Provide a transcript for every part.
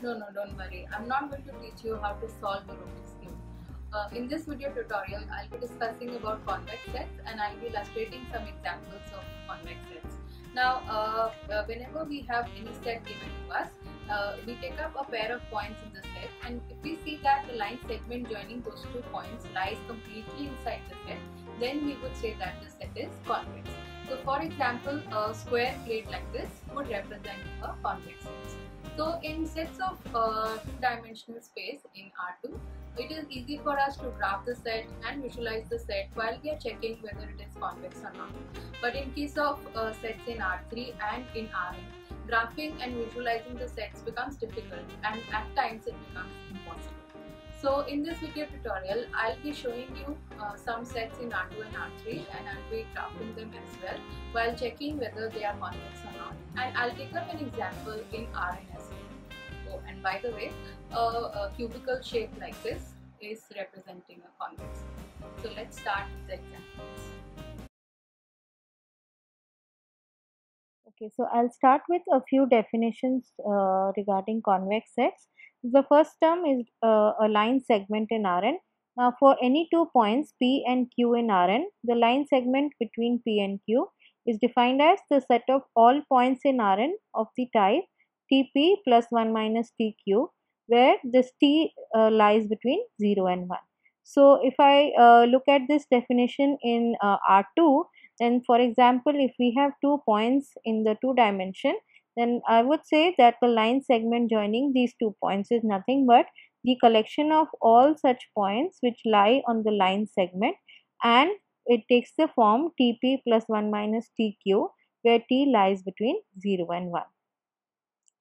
No, no, don't worry. I'm not going to teach you how to solve the Rubik's Cube. In this video tutorial, I'll be discussing about convex sets and I'll be illustrating some examples of convex sets. Now, whenever we have any set given to us, we take up a pair of points in the set, and if we see that the line segment joining those 2 points lies completely inside the set, then we would say that the set is convex. So for example, a square plate like this would represent a convex set. So in sets of two-dimensional space in R2, it is easy for us to graph the set and visualize the set while we are checking whether it is convex or not. But in case of sets in R3 and in Rn, graphing and visualizing the sets becomes difficult and at times it becomes impossible. So in this video tutorial, I'll be showing you some sets in R2 and R3, and I'll be graphing them as well while checking whether they are convex or not. And I'll take up an example in Rn as well. Oh, and by the way, a cubical shape like this is representing a convex. So let's start with the examples. Okay, so I'll start with a few definitions regarding convex sets. The first term is a line segment in Rn. Now, for any 2 points P and Q in Rn, the line segment between P and Q is defined as the set of all points in Rn of the type Tp plus 1 minus Tq, where this T lies between 0 and 1. So, if I look at this definition in R2, then for example, if we have 2 points in the 2 dimension, then I would say that the line segment joining these 2 points is nothing but the collection of all such points which lie on the line segment, and it takes the form Tp plus 1 minus Tq, where T lies between 0 and 1.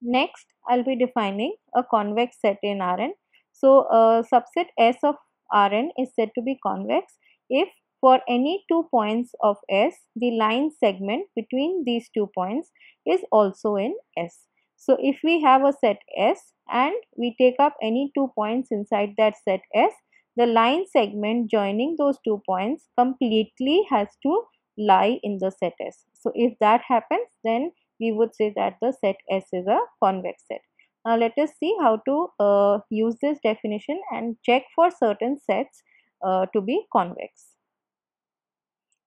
Next, I'll be defining a convex set in Rn. So, a subset S of Rn is said to be convex if for any 2 points of S, the line segment between these 2 points is also in S. So, if we have a set S and we take up any 2 points inside that set S, the line segment joining those 2 points completely has to lie in the set S. So, if that happens, then we would say that the set S is a convex set. Now, let us see how to use this definition and check for certain sets to be convex.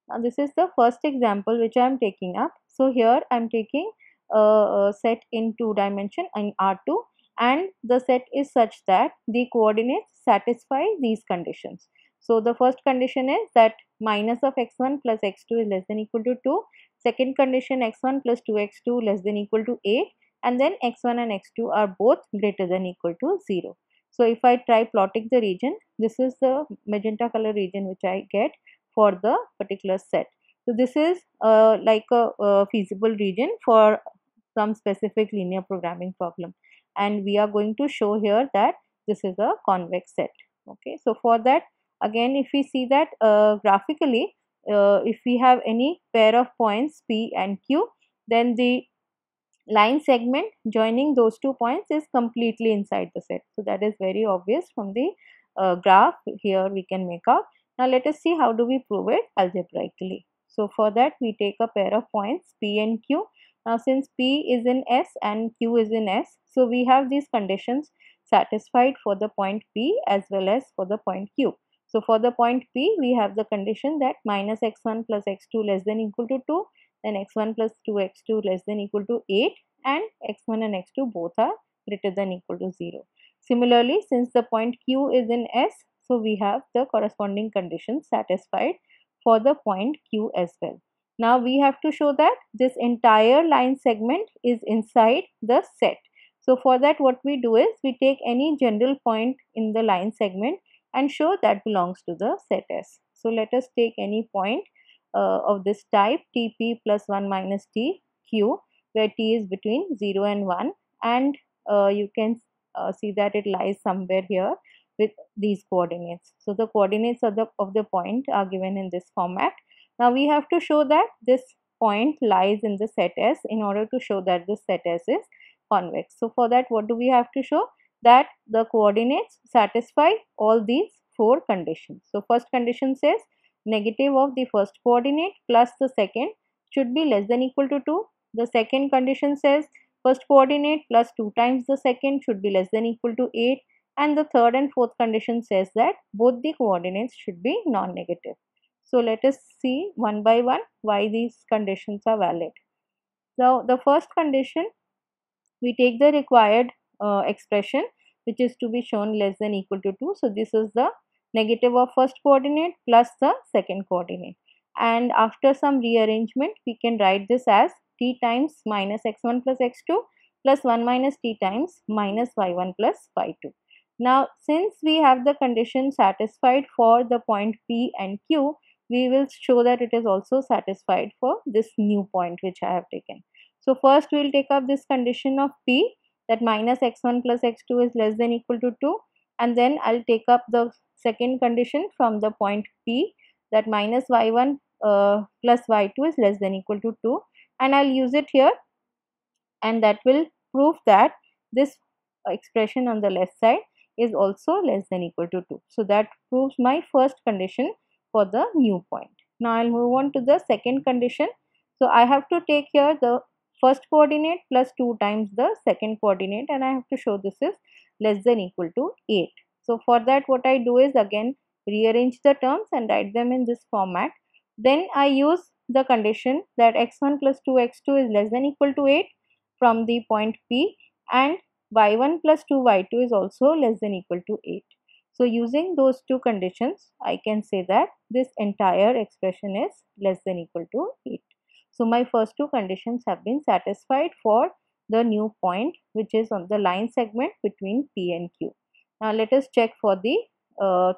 Now, this is the first example which I am taking up. So, here I am taking a set in 2 dimension in R2, and the set is such that the coordinates satisfy these conditions. So, the first condition is that minus of x1 plus x2 is less than equal to 2. Second condition, x1 plus 2x2 less than equal to 8, and then x1 and x2 are both greater than equal to 0. So, if I try plotting the region, this is the magenta color region which I get for the particular set. So, this is like a feasible region for some specific linear programming problem, and we are going to show here that this is a convex set. Okay, so for that, again, if we see that graphically, if we have any pair of points P and Q, then the line segment joining those 2 points is completely inside the set. So, that is very obvious from the graph here we can make out. Now, let us see how do we prove it algebraically. So, for that we take a pair of points P and Q. Now, since P is in S and Q is in S, so we have these conditions satisfied for the point P as well as for the point Q. So, for the point P, we have the condition that minus x1 plus x2 less than equal to 2, then x1 plus 2x2 less than equal to 8, and x1 and x2 both are greater than equal to 0. Similarly, since the point Q is in S, so we have the corresponding conditions satisfied for the point Q as well. Now, we have to show that this entire line segment is inside the set. So, for that what we do is we take any general point in the line segment and show that belongs to the set S. So, let us take any point of this type Tp plus 1 minus Tq, where T is between 0 and 1, and you can see that it lies somewhere here with these coordinates. So, the coordinates of the point are given in this format. Now, we have to show that this point lies in the set S in order to show that the set S is convex. So, for that what do we have to show? That the coordinates satisfy all these 4 conditions. So, first condition says negative of the first coordinate plus the second should be less than equal to 2. The second condition says first coordinate plus 2 times the second should be less than equal to 8, and the third and fourth condition says that both the coordinates should be non-negative. So let us see one by one why these conditions are valid. So the first condition, we take the required expression which is to be shown less than equal to 2. So this is the negative of first coordinate plus the second coordinate, and after some rearrangement we can write this as t times minus x1 plus x2 plus 1 minus t times minus y1 plus y2. Now since we have the condition satisfied for the point P and Q, we will show that it is also satisfied for this new point which I have taken. So first we will take up this condition of P, that minus x1 plus x2 is less than equal to 2, and then I will take up the second condition from the point P, that minus y1 plus y2 is less than equal to 2, and I will use it here, and that will prove that this expression on the left side is also less than equal to 2. So that proves my first condition for the new point. Now I will move on to the second condition. So I have to take here the first coordinate plus 2 times the second coordinate, and I have to show this is less than equal to 8. So for that what I do is again rearrange the terms and write them in this format. Then I use the condition that x1 plus 2x2 is less than equal to 8 from the point P, and y1 plus 2y2 is also less than equal to 8. So using those two conditions, I can say that this entire expression is less than equal to 8. So my first two conditions have been satisfied for the new point which is on the line segment between P and Q. Now let us check for the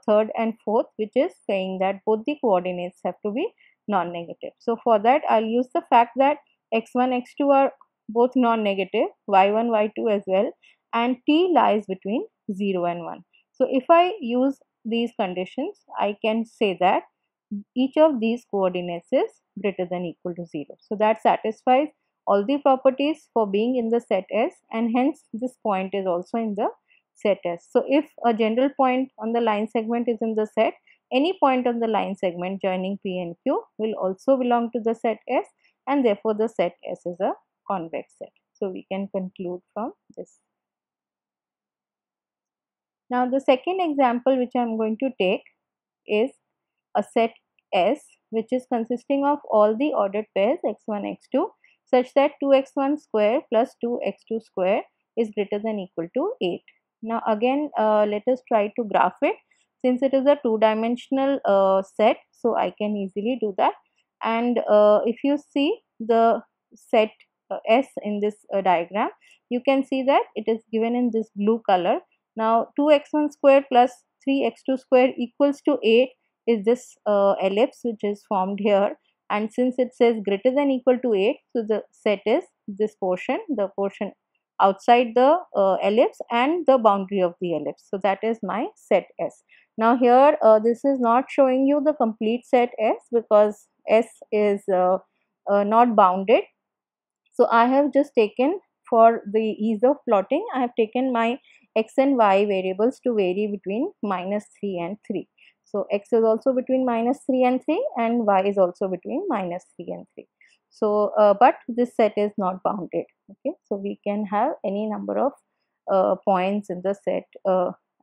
third and fourth, which is saying that both the coordinates have to be non-negative. So for that I will use the fact that x1, x2 are both non-negative, y1, y2 as well, and t lies between 0 and 1. So if I use these conditions, I can say that each of these coordinates is greater than equal to 0. So that satisfies all the properties for being in the set S, and hence this point is also in the set S. So if a general point on the line segment is in the set, any point on the line segment joining P and Q will also belong to the set S, and therefore the set S is a convex set. So we can conclude from this. Now the second example which I am going to take is a set S which is consisting of all the ordered pairs x1, x2 such that 2x1 square plus 2x2 square is greater than equal to 8. Now again let us try to graph it, since it is a two-dimensional set, so I can easily do that. And if you see the set S in this diagram, you can see that it is given in this blue color. Now 2x1 square plus 3x2 square equals to 8 is this ellipse which is formed here, and since it says greater than equal to 8, so the set is this portion, the portion outside the ellipse and the boundary of the ellipse. So that is my set S. Now here this is not showing you the complete set S because S is not bounded. So I have just taken, for the ease of plotting, I have taken my x and y variables to vary between minus 3 and 3. So x is also between minus 3 and 3 and y is also between minus 3 and 3. So but this set is not bounded. Okay, so we can have any number of points in the set,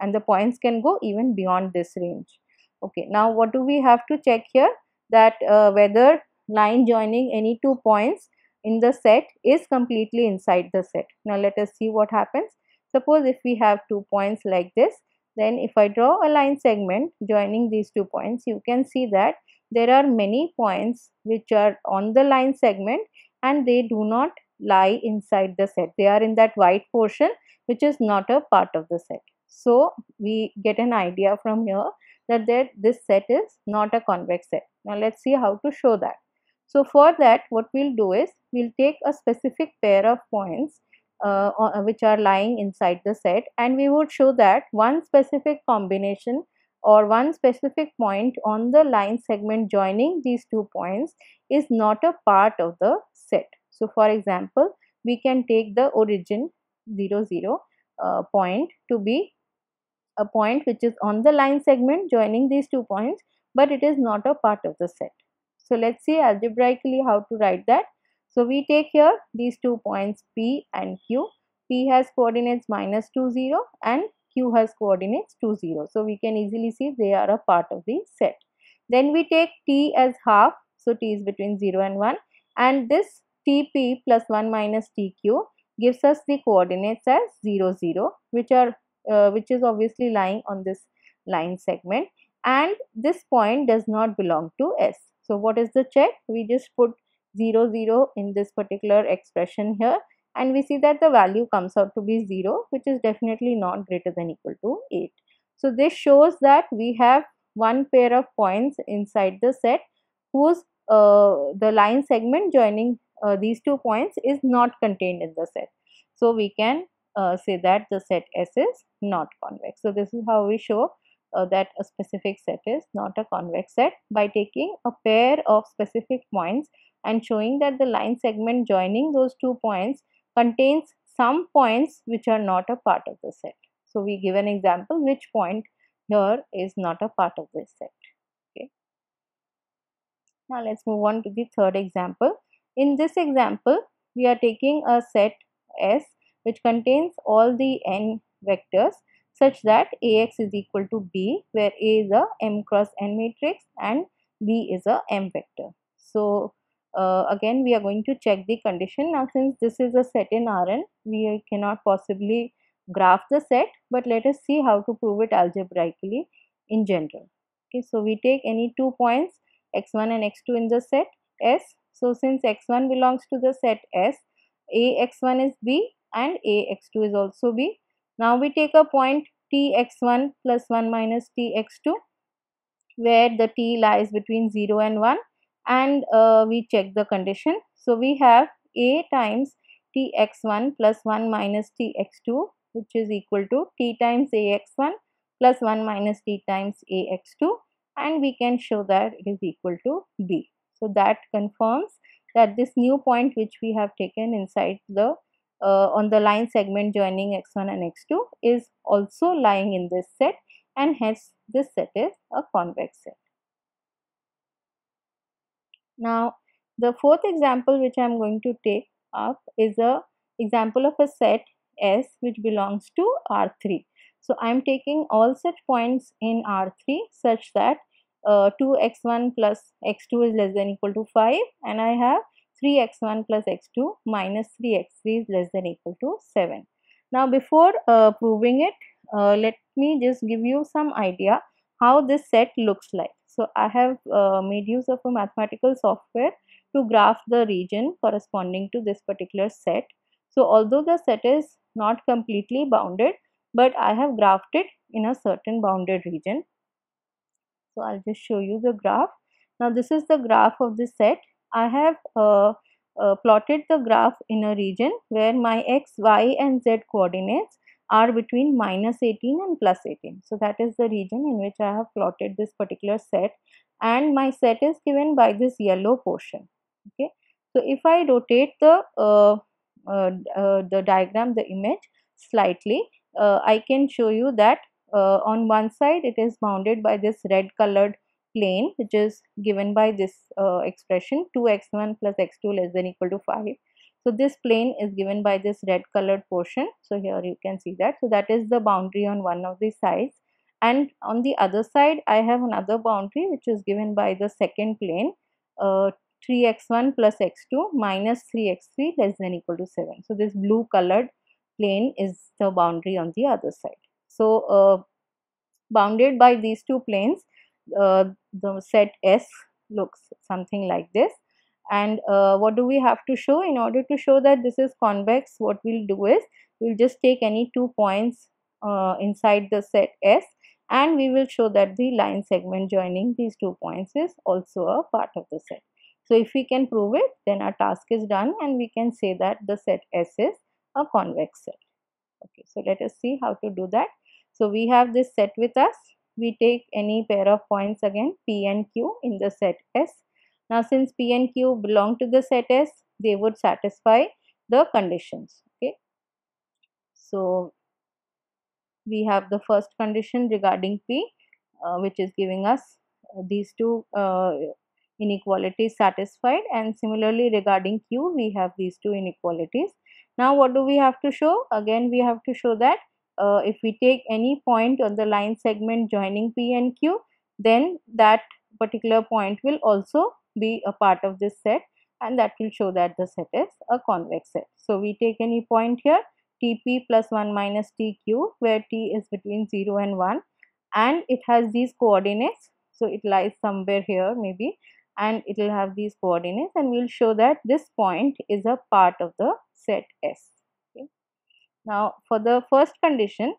and the points can go even beyond this range. Okay, now what do we have to check here? That whether line joining any two points in the set is completely inside the set. Now let us see what happens. Suppose if we have 2 points like this, then if I draw a line segment joining these 2 points, you can see that there are many points which are on the line segment and they do not lie inside the set. They are in that white portion which is not a part of the set. So we get an idea from here that this set is not a convex set. Now let's see how to show that. So for that, what we'll do is we'll take a specific pair of points which are lying inside the set, and we would show that one specific combination or one specific point on the line segment joining these 2 points is not a part of the set. So for example, we can take the origin 0, 0 point to be a point which is on the line segment joining these 2 points, but it is not a part of the set. So let's see algebraically how to write that. So we take here these 2 points P and Q. P has coordinates -2, 0 and Q has coordinates 2, 0. So we can easily see they are a part of the set. Then we take T as half, so T is between 0 and 1, and this TP plus 1 minus TQ gives us the coordinates as 0, 0, which is obviously lying on this line segment, and this point does not belong to S. So what is the check? We just put 0, 0 in this particular expression here, and we see that the value comes out to be 0, which is definitely not greater than equal to 8. So this shows that we have one pair of points inside the set whose the line segment joining these 2 points is not contained in the set. So we can say that the set S is not convex. So this is how we show that a specific set is not a convex set, by taking a pair of specific points and showing that the line segment joining those 2 points contains some points which are not a part of the set. So we give an example which point here is not a part of this set. Okay. Now let's move on to the third example. In this example, we are taking a set S which contains all the n vectors such that Ax is equal to B, where A is a m cross n matrix and B is a m vector. So again we are going to check the condition. Now since this is a set in Rn, we cannot possibly graph the set, but let us see how to prove it algebraically in general. Okay, so we take any 2 points x1 and x2 in the set S. So since x1 belongs to the set S, Ax1 is B and Ax2 is also B. Now we take a point Tx1 plus 1 minus Tx2 where the T lies between 0 and 1, and we check the condition. So we have A times Tx1 plus 1 minus Tx2, which is equal to T times Ax1 plus 1 minus T times Ax2, and we can show that it is equal to B. So that confirms that this new point which we have taken inside the on the line segment joining x1 and x2 is also lying in this set, and hence this set is a convex set. Now the fourth example which I am going to take up is a example of a set S which belongs to R3. So I am taking all such points in R3 such that 2x1 plus x2 is less than equal to 5, and I have 3x1 plus x2 minus 3x3 is less than equal to 7. Now before proving it, let me just give you some idea how this set looks like. So I have made use of a mathematical software to graph the region corresponding to this particular set. So although the set is not completely bounded, but I have graphed it in a certain bounded region. So I'll just show you the graph. Now this is the graph of the set. I have plotted the graph in a region where my x, y and z coordinates are between -18 and +18. So that is the region in which I have plotted this particular set, and my set is given by this yellow portion. Okay. So if I rotate the diagram, the image slightly, I can show you that on one side it is bounded by this red colored plane which is given by this expression 2x1 plus x2 less than equal to 5. So this plane is given by this red colored portion. So here you can see that. So that is the boundary on one of the sides, and on the other side I have another boundary which is given by the second plane 3x1 plus x2 minus 3x3 less than equal to 7. So this blue colored plane is the boundary on the other side. So bounded by these two planes, the set S looks something like this. And what do we have to show? In order to show that this is convex, what we'll do is we'll just take any 2 points inside the set S, and we will show that the line segment joining these 2 points is also a part of the set. So if we can prove it, then our task is done and we can say that the set S is a convex set. Okay, so let us see how to do that. So we have this set with us. We take any pair of points again, P and Q, in the set S. Now since P and Q belong to the set S, they would satisfy the conditions. Okay. So we have the first condition regarding P, which is giving us these two inequality is satisfied, and similarly regarding q we have these two inequalities. Now what do we have to show? Again we have to show that if we take any point on the line segment joining p and q, then that particular point will also be a part of this set, and that will show that the set is a convex set. So we take any point here Tp plus 1 minus Tq, where T is between 0 and 1, and it has these coordinates. So it lies somewhere here maybe, and it will have these coordinates, and we will show that this point is a part of the set S. Okay. Now for the first condition,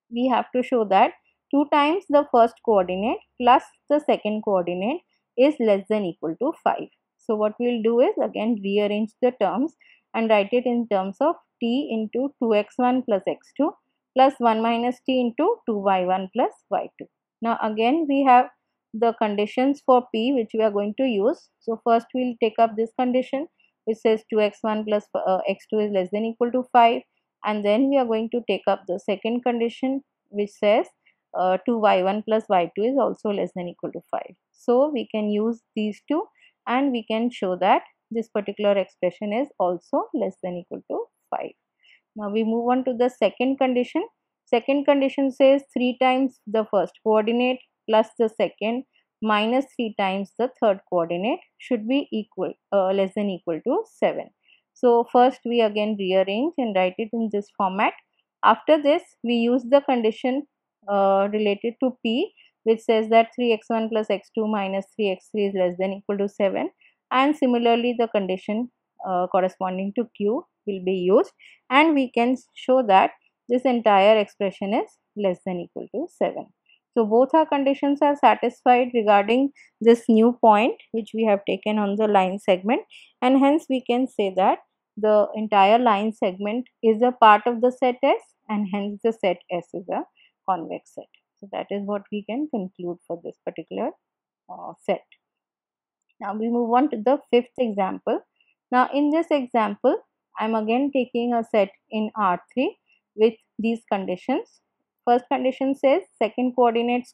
we have to show that 2 times the first coordinate plus the second coordinate is less than equal to 5. So what we will do is again rearrange the terms and write it in terms of t into 2x1 plus x2 plus 1 minus t into 2y1 plus y2. Now again we have the conditions for p which we are going to use. So first we will take up this condition which says 2x1 plus x2 is less than equal to 5, and then we are going to take up the second condition which says 2y1 plus y2 is also less than equal to 5. So we can use these two and we can show that this particular expression is also less than equal to 5. Now we move on to the second condition. Second condition says 3 times the first coordinate plus the second minus 3 times the third coordinate should be equal less than equal to 7. So first we again rearrange and write it in this format. After this we use the condition related to p which says that 3x1 plus x2 minus 3x3 is less than equal to 7, and similarly the condition corresponding to q will be used, and we can show that this entire expression is less than equal to 7. So both our conditions are satisfied regarding this new point which we have taken on the line segment, and hence we can say that the entire line segment is a part of the set S, and hence the set S is a convex set. So that is what we can conclude for this particular set. Now we move on to the fifth example. Now in this example I am again taking a set in R3 with these conditions. First condition says second coordinate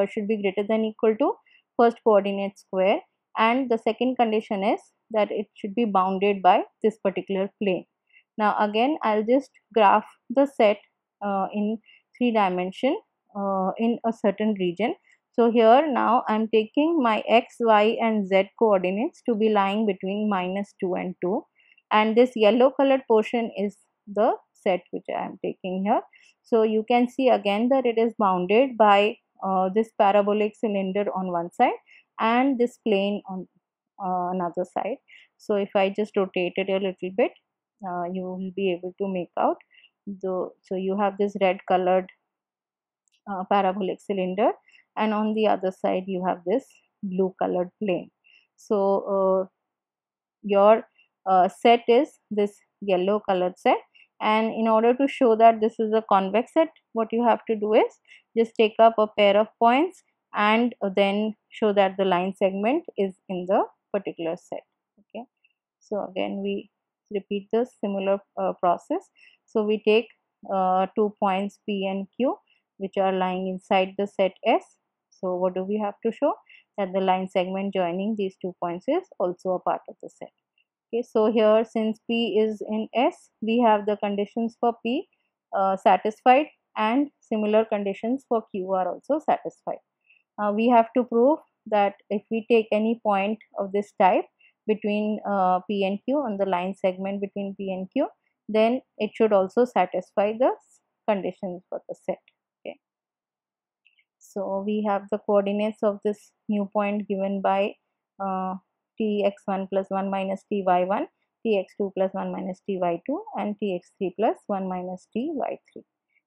should be greater than equal to first coordinate square, and the second condition is that it should be bounded by this particular plane. Now again I will just graph the set in 3 dimension in a certain region. So here now I am taking my x, y and z coordinates to be lying between -2 and 2, and this yellow colored portion is the set which I am taking here. So you can see again that it is bounded by this parabolic cylinder on one side and this plane on another side. So if I just rotate it a little bit, you will be able to make out so you have this red colored parabolic cylinder, and on the other side you have this blue colored plane. So your set is this yellow colored set, and in order to show that this is a convex set, what you have to do is just take up a pair of points and then show that the line segment is in the particular set. Okay, so again we repeat the similar process. So we take 2 points P and Q which are lying inside the set S. So what do we have to show? That the line segment joining these 2 points is also a part of the set. Okay, so here since P is in S, we have the conditions for P satisfied, and similar conditions for Q are also satisfied. We have to prove that if we take any point of this type between P and Q on the line segment between P and Q, then it should also satisfy the conditions for the set. Okay. So we have the coordinates of this new point given by tx1 plus 1 minus ty1, tx2 plus 1 minus ty2, and tx3 plus 1 minus ty3.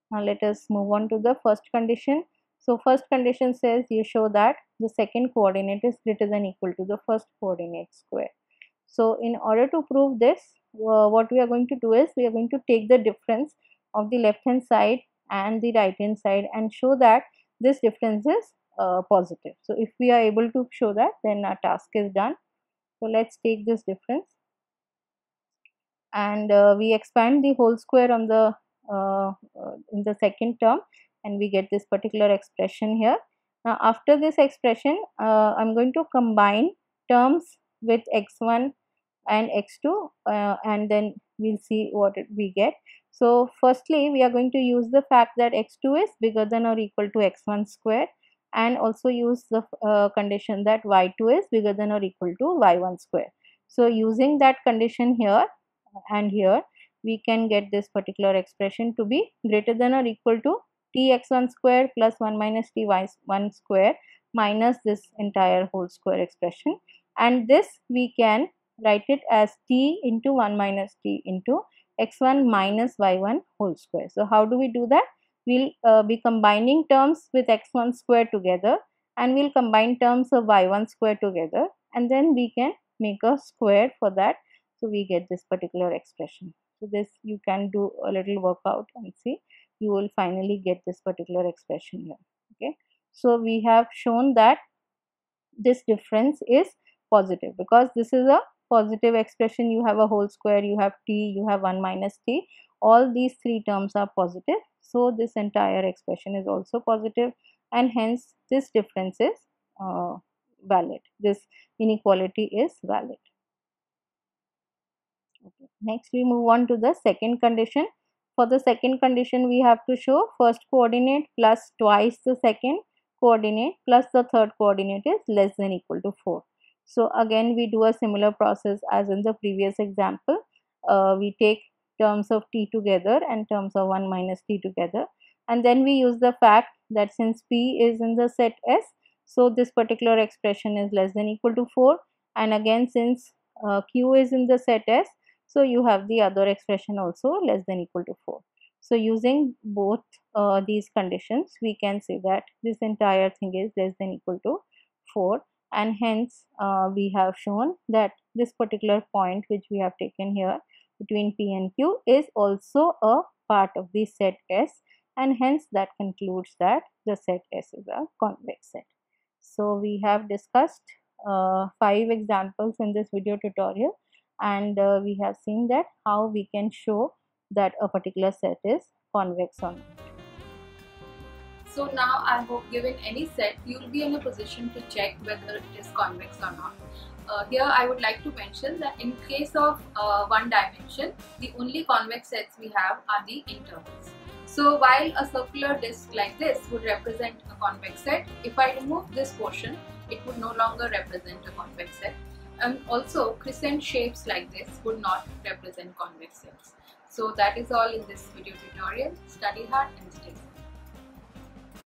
Now let us move on to the first condition. So first condition says you show that the second coordinate is greater than equal to the first coordinate square. So in order to prove this, what we are going to do is we are going to take the difference of the left hand side and the right hand side and show that this difference is positive. So if we are able to show that, then our task is done. So let's take this difference and we expand the whole square on the in the second term, and we get this particular expression here. Now after this expression, I'm going to combine terms with x1 and x2 and then we'll see what we get. So firstly we are going to use the fact that x2 is bigger than or equal to x1 square, and also use the condition that y2 is bigger than or equal to y1 square. So using that condition here and here, we can get this particular expression to be greater than or equal to tx1 square plus 1 minus ty1 square minus this entire whole square expression, and this we can write it as t into 1 minus t into x1 minus y1 whole square. So how do we do that? We'll be combining terms with x1 square together, and we'll combine terms of y1 square together, and then we can make a square for that. So we get this particular expression. So this you can do a little workout and see, you will finally get this particular expression here. Okay, so we have shown that this difference is positive because this is a positive expression. You have a whole square, you have t, you have 1 minus t, all these three terms are positive. So this entire expression is also positive, and hence this difference is valid, this inequality is valid. Okay. Next we move on to the second condition. For the second condition, we have to show first coordinate plus twice the second coordinate plus the third coordinate is less than equal to 4. So again we do a similar process as in the previous example. We take terms of t together and terms of 1 minus t together, and then we use the fact that since p is in the set S, so this particular expression is less than equal to 4, and again since q is in the set S, so you have the other expression also less than equal to 4. So using both these conditions, we can say that this entire thing is less than equal to 4, and hence we have shown that this particular point which we have taken here between p and q is also a part of the set S, and hence that concludes that the set S is a convex set. So we have discussed 5 examples in this video tutorial, and we have seen that how we can show that a particular set is convex or not. So now I hope given any set, you will be in a position to check whether it is convex or not. Here I would like to mention that in case of one dimension, the only convex sets we have are the intervals. So while a circular disc like this would represent a convex set, if I remove this portion, it would no longer represent a convex set. And also crescent shapes like this would not represent convex sets. So that is all in this video tutorial. Study hard and stay safe.